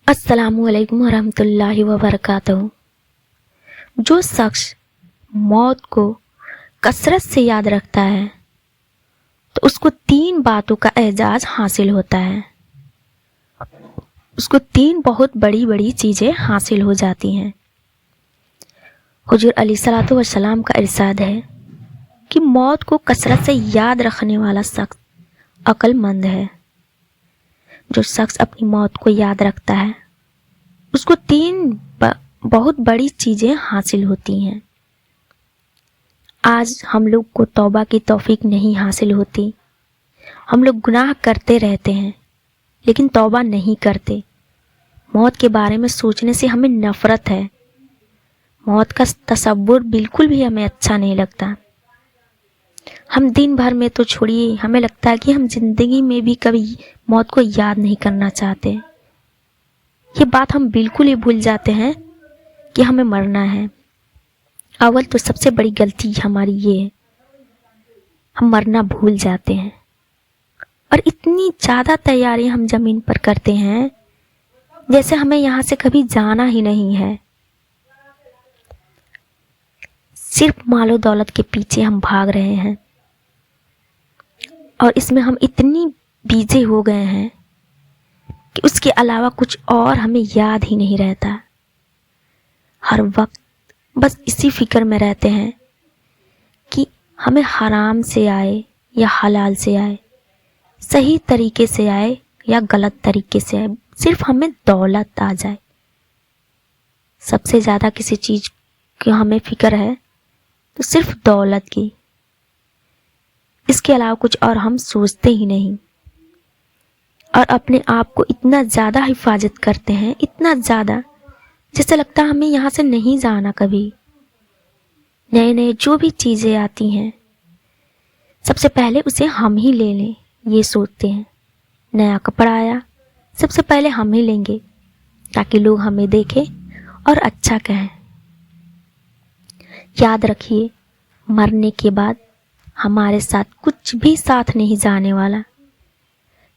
السلام علیکم ورحمۃ اللہ وبرکاتہ۔ جو شخص موت کو کثرت سے یاد رکھتا ہے تو اس کو 3 باتوں کا اعزاز حاصل ہوتا ہے، اس کو 3 بہت بڑی بڑی چیزیں حاصل ہو جاتی ہیں۔ حضور علیہ الصلوۃ والسلام کا ارشاد ہے کہ موت کو کثرت سے یاد رکھنے والا شخص عقل مند ہے۔ جو شخص اپنی موت کو یاد رکھتا ہے اس کو 3 بہت بڑی چیزیں حاصل ہوتی ہیں۔ آج ہم لوگ کو توبہ کی توفیق نہیں حاصل ہوتی، ہم لوگ گناہ کرتے رہتے ہیں لیکن توبہ نہیں کرتے۔ موت کے بارے میں سوچنے سے ہمیں نفرت ہے، موت کا تصور بالکل بھی ہمیں اچھا نہیں لگتا۔ ہم دن بھر میں تو چھوڑیے، ہمیں لگتا ہے کہ ہم زندگی میں بھی کبھی موت کو یاد نہیں کرنا چاہتے۔ یہ بات ہم بالکل ہی بھول جاتے ہیں کہ ہمیں مرنا ہے۔ اول تو سب سے بڑی غلطی ہماری یہ ہے، ہم مرنا بھول جاتے ہیں اور اتنی زیادہ تیاریاں ہم زمین پر کرتے ہیں جیسے ہمیں یہاں سے کبھی جانا ہی نہیں ہے۔ صرف مال و دولت کے پیچھے ہم بھاگ رہے ہیں اور اس میں ہم اتنی بیزی ہو گئے ہیں کہ اس کے علاوہ کچھ اور ہمیں یاد ہی نہیں رہتا۔ ہر وقت بس اسی فکر میں رہتے ہیں کہ ہمیں حرام سے آئے یا حلال سے آئے، صحیح طریقے سے آئے یا غلط طریقے سے آئے، صرف ہمیں دولت آ جائے۔ سب سے زیادہ کسی چیز کی ہمیں فکر ہے تو صرف دولت کی، اس کے علاوہ کچھ اور ہم سوچتے ہی نہیں، اور اپنے آپ کو اتنا زیادہ حفاظت کرتے ہیں، اتنا زیادہ جیسے لگتا ہے ہمیں یہاں سے نہیں جانا کبھی۔ نئے جو بھی چیزیں آتی ہیں سب سے پہلے اسے ہم ہی لے لیں، یہ سوچتے ہیں۔ نیا کپڑا آیا سب سے پہلے ہم ہی لیں گے تاکہ لوگ ہمیں دیکھیں اور اچھا کہیں۔ یاد رکھیے، مرنے کے بعد ہمارے ساتھ کچھ بھی ساتھ نہیں جانے والا،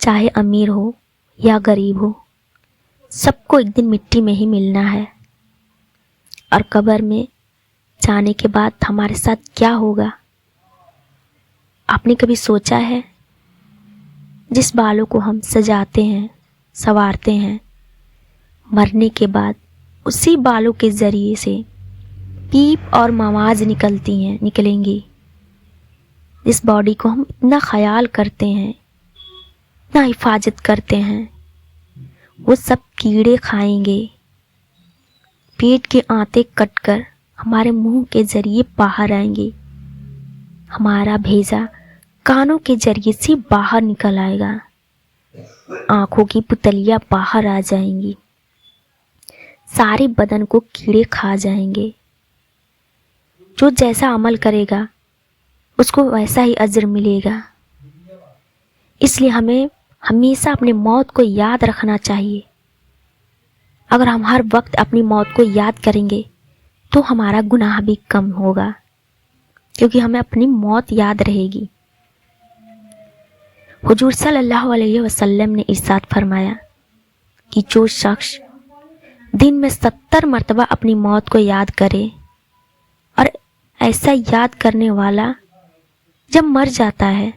چاہے امیر ہو یا غریب ہو، سب کو ایک دن مٹی میں ہی ملنا ہے۔ اور قبر میں جانے کے بعد ہمارے ساتھ کیا ہوگا، آپ نے کبھی سوچا ہے؟ جس بالوں کو ہم سجاتے ہیں، سنوارتے ہیں، مرنے کے بعد اسی بالوں کے ذریعے سے پیپ اور مواد نکلیں گی۔ جس باڈی کو ہم اتنا خیال کرتے ہیں، اتنا حفاظت کرتے ہیں، وہ سب کیڑے کھائیں گے۔ پیٹ کے آنتے کٹ کر ہمارے منہ کے ذریعے باہر آئیں گے، ہمارا بھیجا کانوں کے ذریعے سے باہر نکل آئے گا، آنکھوں کی پتلیاں باہر آ جائیں گی، سارے بدن کو کیڑے کھا جائیں گے۔ جو جیسا عمل کرے گا اس کو ویسا ہی اجر ملے گا۔ اس لیے ہمیں ہمیشہ اپنے موت کو یاد رکھنا چاہیے۔ اگر ہم ہر وقت اپنی موت کو یاد کریں گے تو ہمارا گناہ بھی کم ہوگا، کیونکہ ہمیں اپنی موت یاد رہے گی۔ حضور صلی اللہ علیہ وسلم نے ارشاد فرمایا کہ جو شخص دن میں 70 مرتبہ اپنی موت کو یاد کرے، اور ایسا یاد کرنے والا جب مر جاتا ہے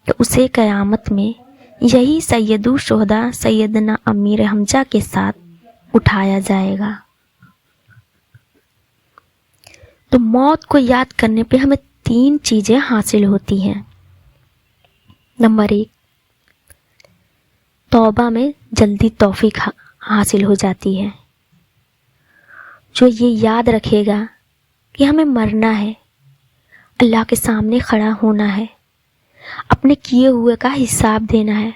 تو اسے قیامت میں یہی سید الشہداء سیدنا امیر حمزہ کے ساتھ اٹھایا جائے گا۔ تو موت کو یاد کرنے پہ ہمیں 3 چیزیں حاصل ہوتی ہیں۔ نمبر 1، توبہ میں جلدی توفیق حاصل ہو جاتی ہے۔ جو یہ یاد رکھے گا کہ ہمیں مرنا ہے، اللہ کے سامنے کھڑا ہونا ہے، اپنے کیے ہوئے کا حساب دینا ہے،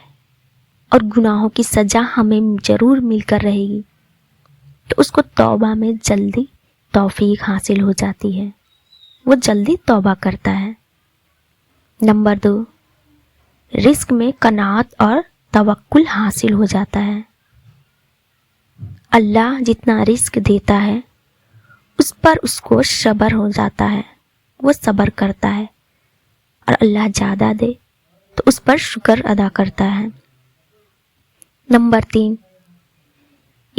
اور گناہوں کی سزا ہمیں ضرور مل کر رہے گی، تو اس کو توبہ میں جلدی توفیق حاصل ہو جاتی ہے، وہ جلدی توبہ کرتا ہے۔ نمبر 2، رزق میں قناعت اور توکل حاصل ہو جاتا ہے۔ اللہ جتنا رزق دیتا ہے اس پر اس کو صبر ہو جاتا ہے، وہ صبر کرتا ہے، اور اللہ زیادہ دے تو اس پر شکر ادا کرتا ہے۔ نمبر 3،